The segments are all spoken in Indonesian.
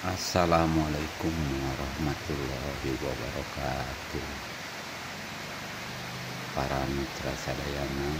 Assalamualaikum warahmatullahi wabarakatuh. Para mitra sadayana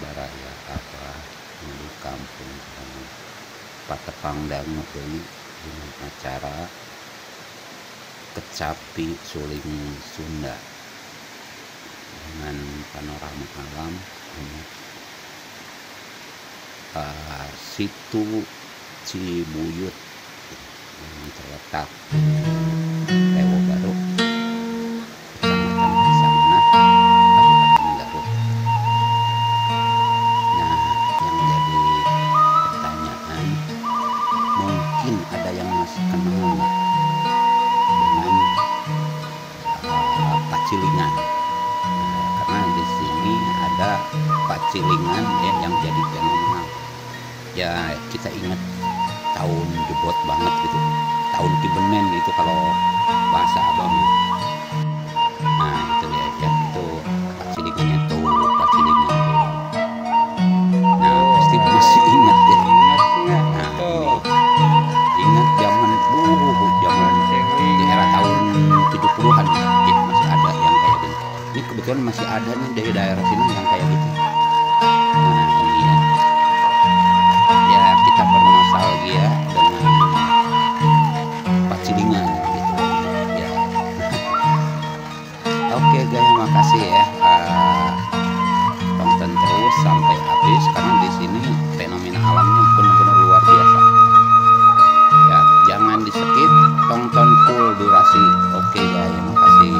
baraya apa di kampung kami Patepang dangu deui dengan acara kecapi suling Sunda dengan panorama alam situ Cibuyut yang terletak di Lewo Garut, Kecamatan Cisamana, Kabupaten Garut. Nah, yang jadi pertanyaan, mungkin ada yang masih kenal dengan Pacilingan. Karena di sini ada Pacilingan yang jadi fenomenal. Ya, kita ingat tahun jebot banget gitu, tahun Kibenen gitu kalau bahasa abang. Nah itu ya itu Pacilingannya tuh Pacilingan tuh. Nah pasti masih ingat ya. Nah ingat zaman di era tahun 70-an ya, masih ada yang kayak gitu. Ini kebetulan masih ada nih dari daerah sini yang kayak gitu. Nah ini ya kita bernostalgia dengan Pacilingan gitu ya. Oke guys, makasih ya, tonton terus sampai habis karena di sini fenomena alamnya benar-benar luar biasa ya. Jangan di skip, tonton full durasi. Oke guys, makasih.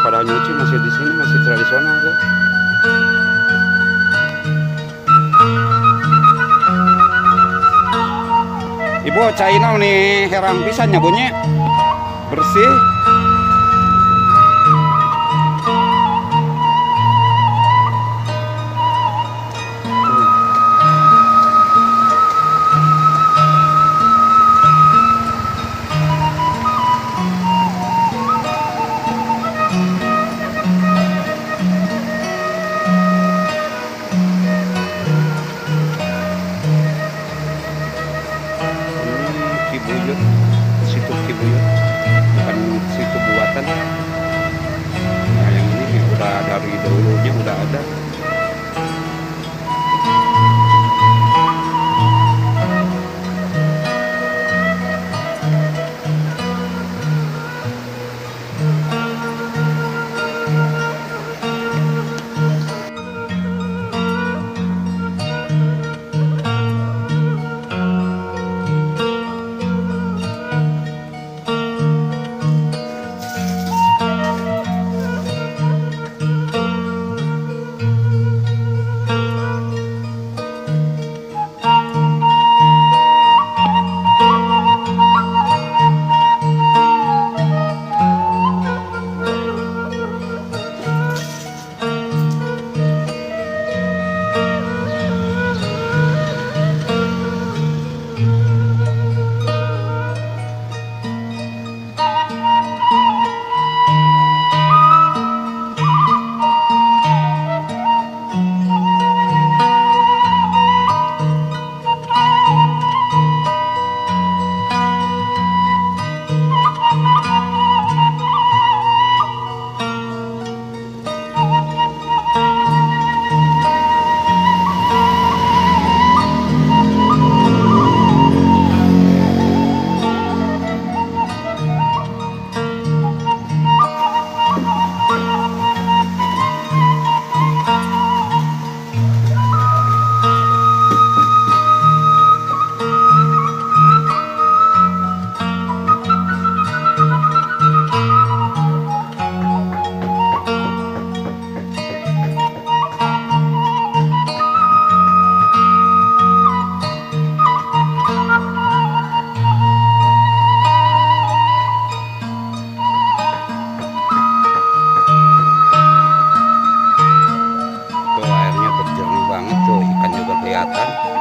Pada nyuci masih di sini, masih tradisional tuh. Ibu China nih herang pisan nyabunnya bersih. Cibuyut, situ Cibuyut, bukan kelihatan